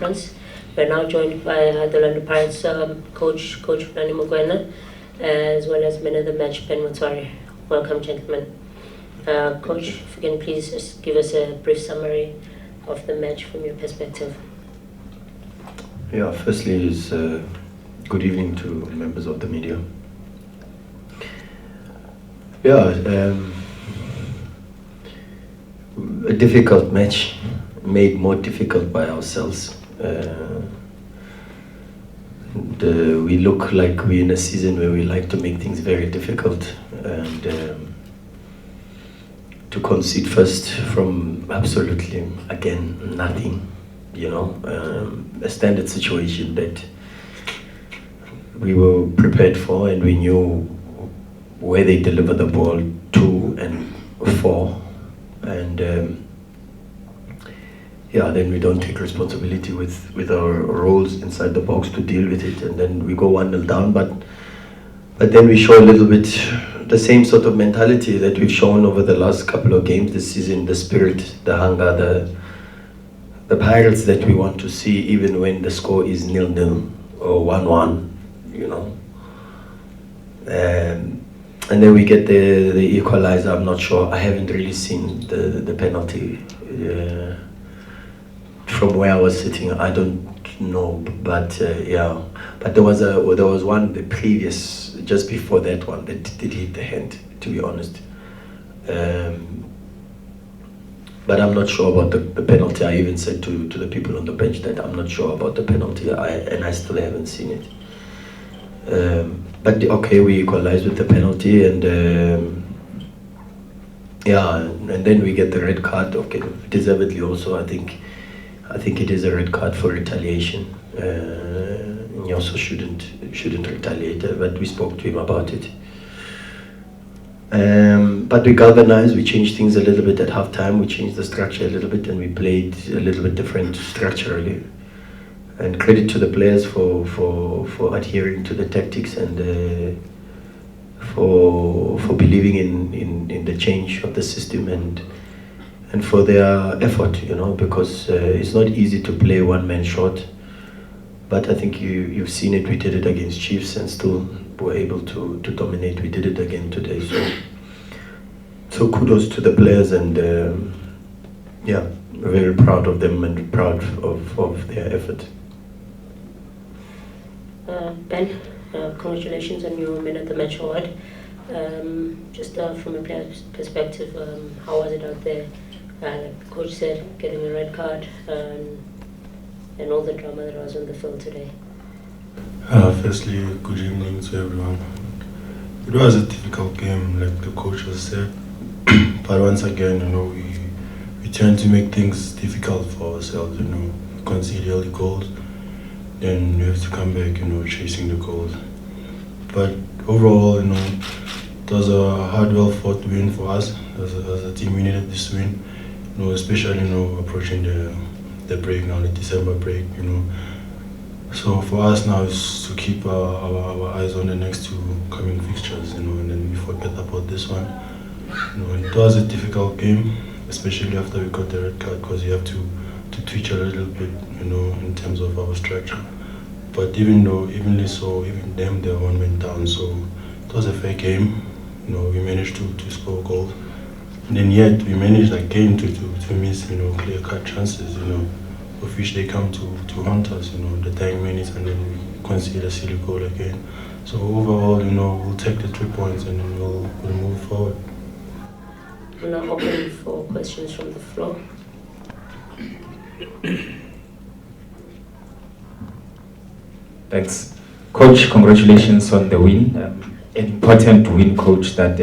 conference. We're now joined by the London Pirates coach Rhulani Mokwena, as well as man of the match, Motshwari. Welcome, gentlemen. Coach, if you can please just give us a brief summary of the match from your perspective. Yeah, firstly is good evening to members of the media. Yeah, a difficult match, made more difficult by ourselves. We look like we're in a season where we like to make things very difficult, and to concede first from absolutely, again, nothing, you know, a standard situation that we were prepared for, and we knew where they deliver the ball to and for, and yeah, then we don't take responsibility with our roles inside the box to deal with it, and then we go 1-0 down, but then we show a little bit the same sort of mentality that we've shown over the last couple of games this season, the spirit, the hunger, the Pirates that we want to see even when the score is 0-0 or 1-1, you know. And then we get the equalizer. I'm not sure. I haven't really seen the penalty from where I was sitting. I don't know, but yeah. But there was one the previous, just before that one, that did hit the hand, to be honest. But I'm not sure about the penalty. I even said to the people on the bench that I'm not sure about the penalty, and I still haven't seen it. But okay, we equalized with the penalty, and yeah, and then we get the red card. Okay, deservedly also. I think it is a red card for retaliation. He also shouldn't retaliate, but we spoke to him about it. But we galvanized, we changed things a little bit at halftime, we changed the structure a little bit, and we played a little bit different structurally. And credit to the players for adhering to the tactics, and for believing in the change of the system, and for their effort, you know, because it's not easy to play one man short. But I think you've seen it. We did it against Chiefs and still were able to dominate. We did it again today. So kudos to the players, and yeah, we're very proud of them and proud of their effort. Ben, congratulations on your man of the match award. Just from a player's perspective, how was it out there? Like the coach said, getting a red card, and all the drama that was on the field today. Firstly, good evening to everyone. It was a difficult game, like the coach has said, but once again, you know, we tend to make things difficult for ourselves. You know, we concede early goals, then we have to come back, you know, chasing the goals. But overall, you know, it was a hard, well-fought win for us as a team. We needed this win, you know, especially, you know, approaching the break now, the December break, you know. So for us now is to keep our eyes on the next two coming fixtures, you know, and then we forget about this one. You know, and it was a difficult game, especially after we got the red card, because you have to twitch a little bit, you know, in terms of our structure. But evenly so, even them, their one went down, so it was a fair game. You know, we managed to score goals. And then yet we managed again to miss, you know, clear-cut chances, you know, of which they come to haunt us, you know, the 10 minutes, and then we concede a silly goal again. So overall, you know, we'll take the 3 points and then we'll move forward. I'm now open for questions from the floor. Thanks. Coach, congratulations on the win. An important win, Coach, that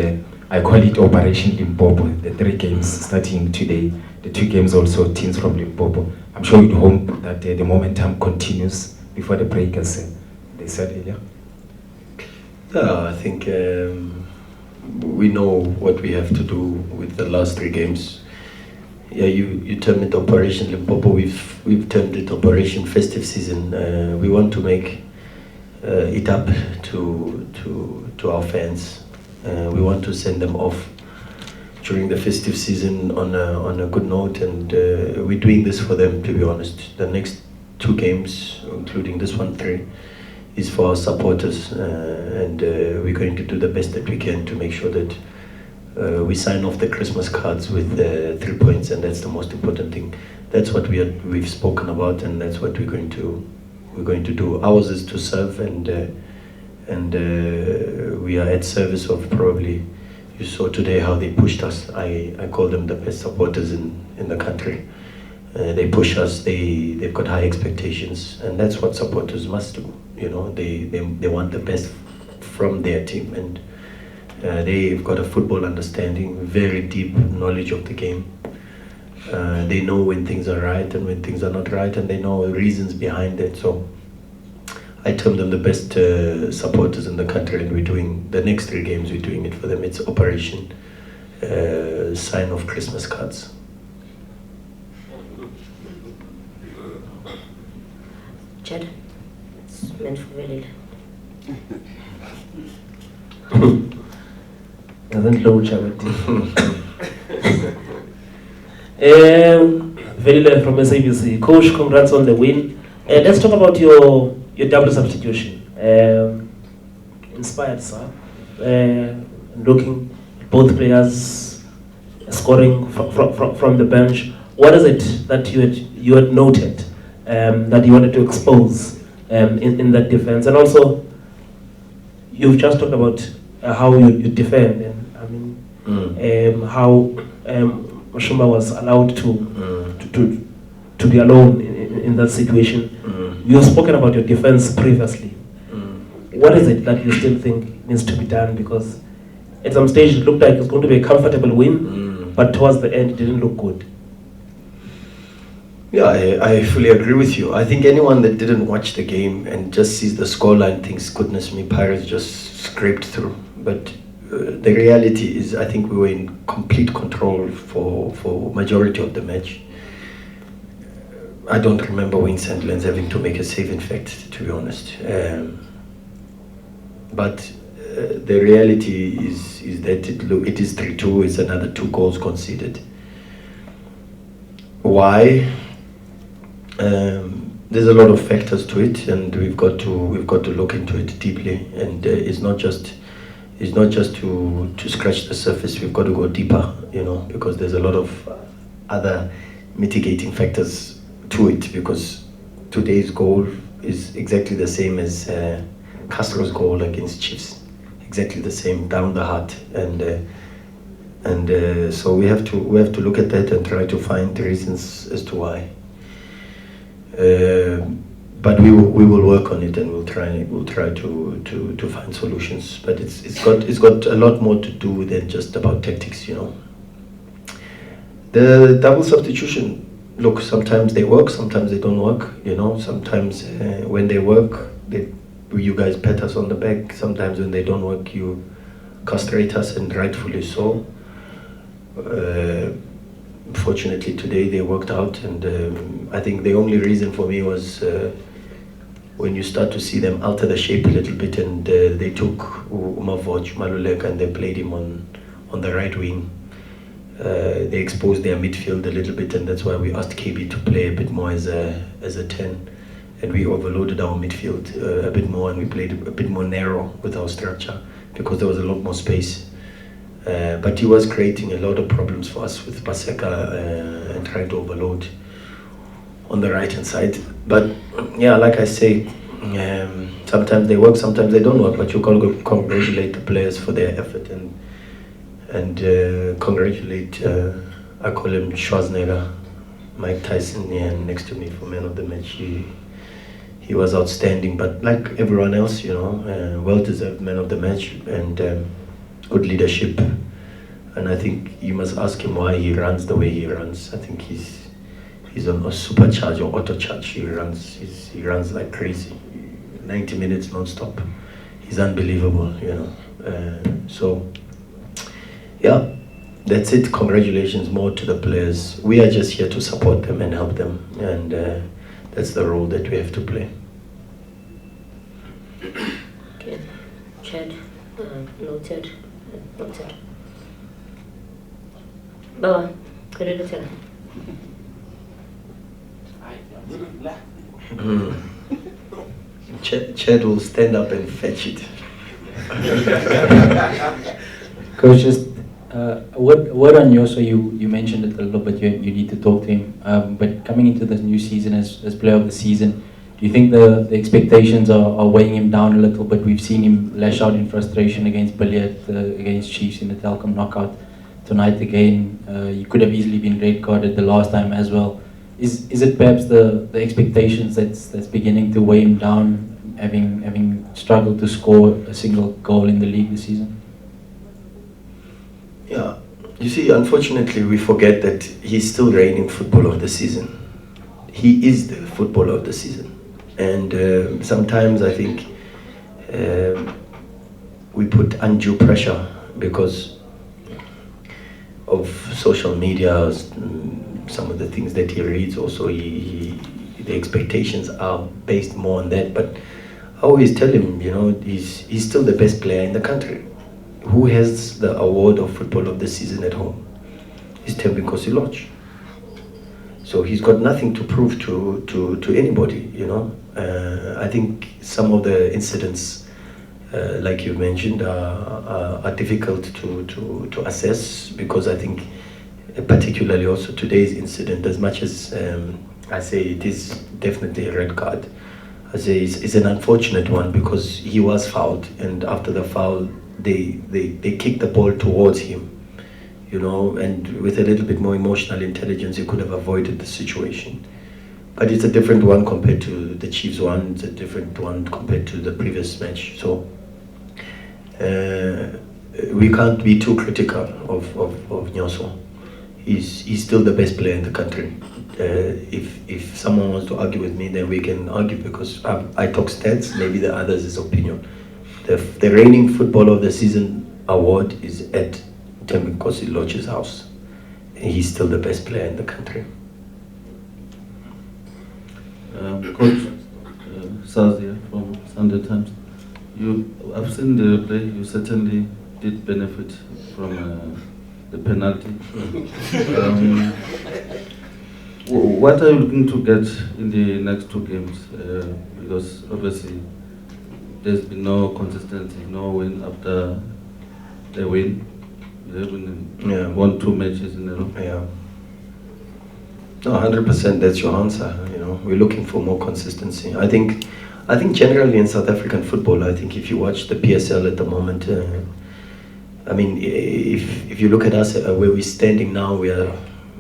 I call it Operation Limpopo, the 3 games starting today, the 2 games also teams from Limpopo. I'm sure you'd hope that the momentum continues before the break, as they said earlier. Yeah, I think we know what we have to do with the last 3 games. Yeah, you term it Operation Limpopo. We've termed it Operation Festive Season. We want to make it up to our fans. We want to send them off during the festive season on a good note, and we're doing this for them, to be honest. The next 2 games, including this one 3, is for our supporters, and we're going to do the best that we can to make sure that we sign off the Christmas cards with 3 points, and that's the most important thing. That's what we've spoken about, and that's what we're going to do. Ours is to serve, and we are at service of probably. You saw today how they pushed us. I call them the best supporters in the country. They push us. They've got high expectations, and that's what supporters must do. You know, they want the best from their team, and they've got a football understanding, very deep knowledge of the game. They know when things are right and when things are not right, and they know reasons behind it. So I term them the best supporters in the country, and we're doing the next 3 games. We're doing it for them. It's Operation Sign of Christmas Cards. Chad, it's meant for Velile. Velile from SABC. Coach, congrats on the win. Let's talk about your double substitution. Inspired, sir. Looking at both players scoring from the bench. What is it that you had noted that you wanted to expose in that defense? And also, you've just talked about how you defend, and I mean how Mashumba was allowed to be alone in that situation. You've spoken about your defense previously. What is it that you still think needs to be done? Because at some stage it looked like it's going to be a comfortable win, but towards the end it didn't look good. Yeah, I fully agree with you. I think anyone that didn't watch the game and just sees the scoreline thinks, goodness me, Pirates just scraped through. But the reality is, I think we were in complete control for majority of the match. I don't remember Wayne Sandlands having to make a save, in fact, to be honest. But the reality is that it is 3-2. It's another 2 goals conceded. Why? There's a lot of factors to it, and we've got to look into it deeply. And it's not just to scratch the surface. We've got to go deeper, you know, because there's a lot of other mitigating factors to it. Because today's goal is exactly the same as Castro's goal against Chiefs, exactly the same, down the heart, and so we have to look at that and try to find the reasons as to why. But we will work on it, and we'll try to find solutions. But it's got a lot more to do than just about tactics, you know. The double substitution, look, sometimes they work, sometimes they don't work, you know. Sometimes when they work, you guys pat us on the back. Sometimes when they don't work, you castrate us, and rightfully so. Fortunately today they worked out, and I think the only reason for me was when you start to see them alter the shape a little bit, and they took Umavoch Maluleka and they played him on the right wing. They exposed their midfield a little bit, and that's why we asked KB to play a bit more as a 10, and we overloaded our midfield a bit more, and we played a bit more narrow with our structure because there was a lot more space. But he was creating a lot of problems for us with Paseka and trying to overload on the right hand side. But yeah, like I say, sometimes they work, sometimes they don't work. But you can congratulate the players for their effort, and congratulate, I call him Schwarzenegger, Mike Tyson, here next to me for man of the match. He was outstanding, but like everyone else, you know, well-deserved man of the match, and good leadership. And I think you must ask him why he runs the way he runs. I think he's on a supercharge or auto charge. He runs like crazy, 90 minutes non-stop. He's unbelievable, you know. So yeah, that's it. Congratulations more to the players. We are just here to support them and help them, and that's the role that we have to play. Okay, Chad, noted. Baba, could you tell? Chad will stand up and fetch it. Coach, just what on you? So you mentioned it a little bit. You need to talk to him. But coming into this new season as player of the season, do you think the expectations are weighing him down a little bit? We've seen him lash out in frustration against Billy against Chiefs in the Telkom knockout. Tonight again, you could have easily been red carded the last time as well. Is it perhaps the expectations that's beginning to weigh him down, having struggled to score a single goal in the league this season? Yeah, you see, unfortunately, we forget that he's still reigning footballer of the season. He is the footballer of the season, and sometimes I think we put undue pressure because of social media, some of the things that he reads. Also, the expectations are based more on that. But I always tell him, he's still the best player in the country. Who has the award of football of the season at home? It's Thembinkosi Lorch. So he's got nothing to prove to anybody, I think some of the incidents, like you mentioned, are difficult to assess, because I think particularly also today's incident, as much as I say it is definitely a red card, I say it's an unfortunate one, because he was fouled, and after the foul they kicked the ball towards him, and with a little bit more emotional intelligence he could have avoided the situation. But it's a different one compared to the Chiefs one, it's a different one compared to the previous match. So we can't be too critical of Nyoso. He's still the best player in the country. If someone wants to argue with me, then we can argue, because I talk stats, maybe the others is opinion. The reigning footballer of the season award is at Thembinkosi Lorch's house, and he's still the best player in the country. Coach, Sazia from Sunday Times. I've seen the play. You certainly did benefit from the penalty. What are you looking to get in the next two games? Because obviously there's been no consistency, no win after the win. You haven't won 2 matches in a row. Yeah. No, 100%. That's your answer. We're looking for more consistency. I think generally in South African football, I think if you watch the PSL at the moment, I mean, if you look at us where we're standing now, we are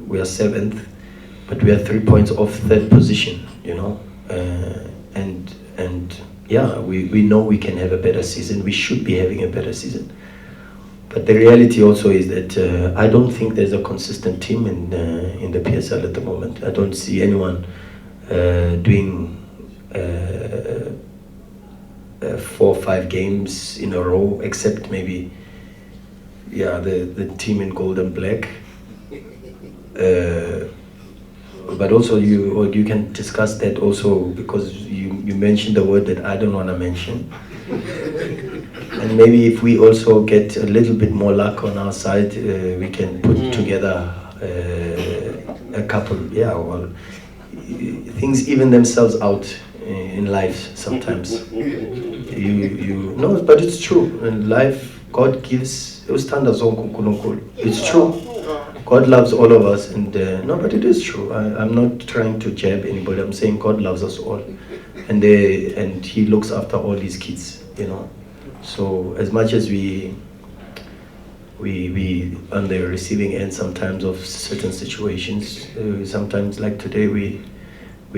7th, but we are 3 points off 3rd position. And yeah, we know we can have a better season. We should be having a better season. But the reality also is that I don't think there's a consistent team in the PSL at the moment. I don't see anyone doing 4 or 5 games in a row, except maybe the team in gold and black. But also you can discuss that also, because you mentioned the word that I don't want to mention. And maybe if we also get a little bit more luck on our side, we can put together a couple, things even themselves out in life sometimes. No, but it's true. In life, God gives, it's true. God loves all of us, and no, but it is true. I'm not trying to jab anybody. I'm saying God loves us all, and He looks after all these kids, So as much as we on the receiving end sometimes of certain situations, sometimes like today we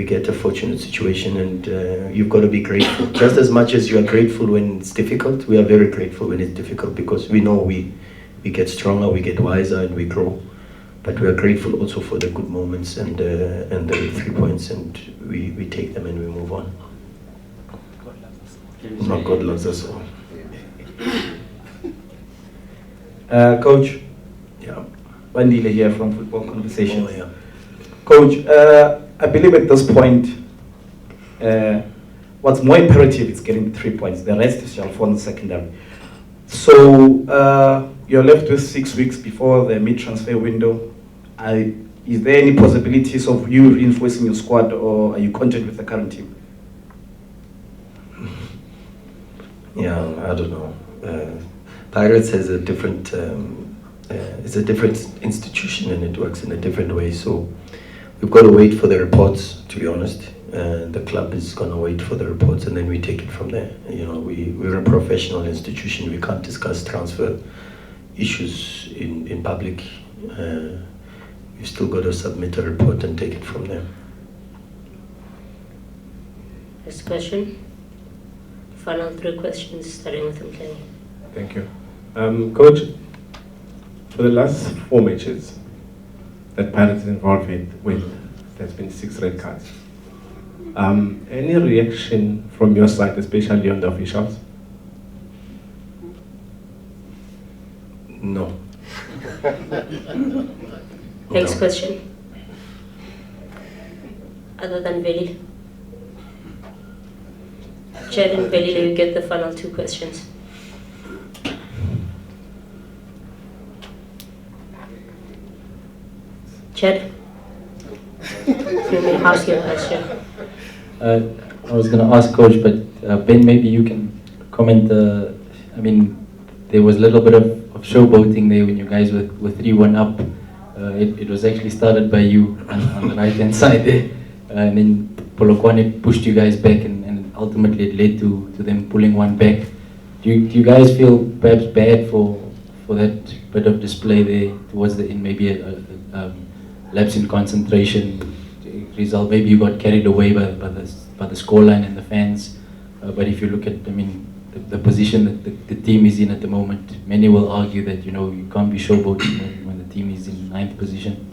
get a fortunate situation, and you've got to be grateful. Just as much as you are grateful when it's difficult, we are very grateful when it's difficult, because we know we get stronger, we get wiser, and we grow. But we are grateful also for the good moments and the 3 points, and we take them and we move on. Not God loves us all. Coach, Yeah. Bandile here from Football Conversations. Oh, yeah. Coach, I believe at this point, what's more imperative is getting the 3 points. The rest shall fall in secondary. So you're left with 6 weeks before the mid-transfer window. I Is there any possibilities of you reinforcing your squad, or are you content with the current team? Yeah, I don't know. Pirates has a different, it's a different institution and it works in a different way. So we've got to wait for the reports, to be honest. The club is going to wait for the reports and then we take it from there. You know, we're a professional institution. We can't discuss transfer issues in public. We've still got to submit a report and take it from there. Next question. Final 3 questions, starting with Mkeni. Thank you. Coach, for the last 4 matches that Pirates is involved with, there's been 6 red cards. Any reaction from your side, especially on the officials? No. Next No. question. Other than Veli. Chad and Veli, you get the final 2 questions. Chad, you may ask your question. I was going to ask Coach, but Ben, maybe you can comment. I mean, there was a little bit of showboating there when you guys were 3-1 up. It was actually started by you on the right-hand side there. And then Polokwane pushed you guys back, and ultimately it led to them pulling one back. Do you guys feel perhaps bad for that bit of display there towards the end? Maybe a lapse in concentration result. Maybe you got carried away by the scoreline and the fans. But if you look at, I mean, the position that the team is in at the moment, many will argue that, you know, you can't be showboating when the team is in 9th position.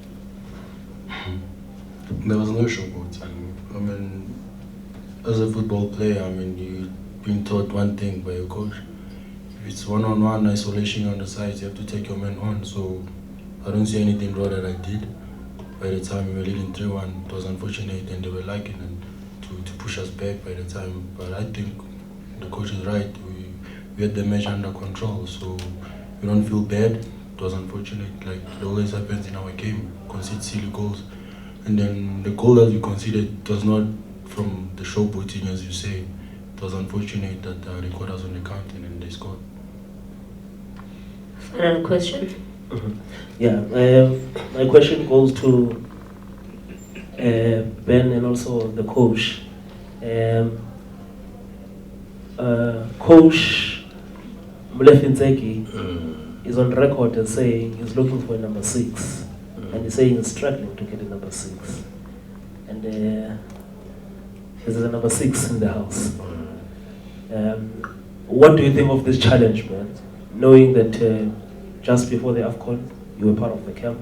There was no showboat. I mean, as a football player, I mean, you've been taught one thing by your coach. If it's one-on-one isolation on the sides, you have to take your men on. So I don't see anything wrong that I did. By the time we were leading 3-1, it was unfortunate and they were liking and to push us back by the time. But I think the coach is right. We had the match under control, so we don't feel bad. It was unfortunate, like it always happens in our game. Concede silly goals. And then the goal that we conceded was not from the showboating, as you say. It was unfortunate that they caught us on the counting and they scored. Final question. Yeah, my question goes to Ben and also the coach. Coach Mlefinzeki is on record as saying he's looking for a number 6, and he's saying he's struggling to get a number 6. And there's a number 6 in the house. What do you think of this challenge, man? Knowing that just before the AFCON, you were part of the camp.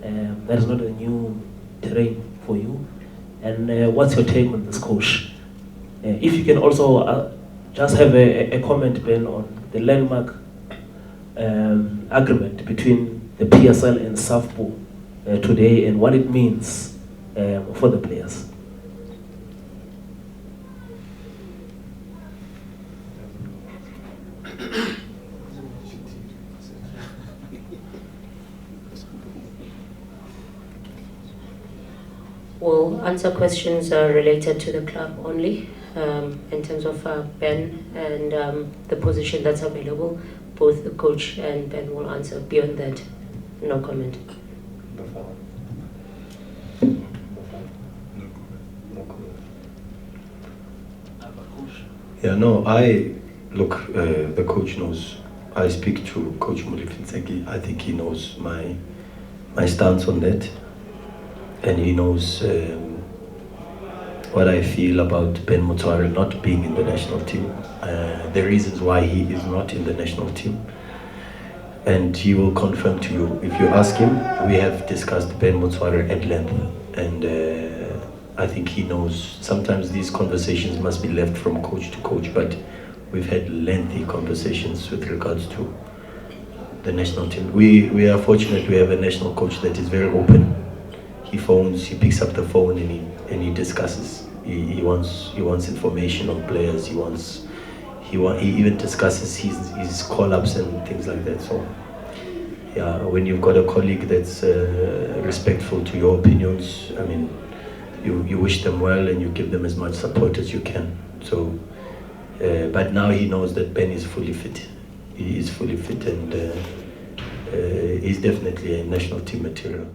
That is not a new terrain for you. And what's your take on this, coach? If you can also just have a comment, Ben, on the landmark agreement between the PSL and SAFPO today and what it means for the players. We'll answer questions related to the club only. In terms of Ben and the position that's available, both the coach and Ben will answer. Beyond that, no comment. Yeah, no, look, the coach knows. I speak to Coach Mlefinzeki. I think he knows my stance on that. And he knows what I feel about Ben Motshwari not being in the national team, the reasons why he is not in the national team. And he will confirm to you. If you ask him, we have discussed Ben Motshwari at length. And I think he knows. Sometimes these conversations must be left from coach to coach, but we've had lengthy conversations with regards to the national team. We are fortunate we have a national coach that is very open. He phones, he picks up the phone and he discusses. He wants information on players. He even discusses his call-ups and things like that. So yeah, when you've got a colleague that's respectful to your opinions, I mean, you wish them well and you give them as much support as you can. So, but now he knows that Ben is fully fit. He is fully fit and he's definitely a national team material.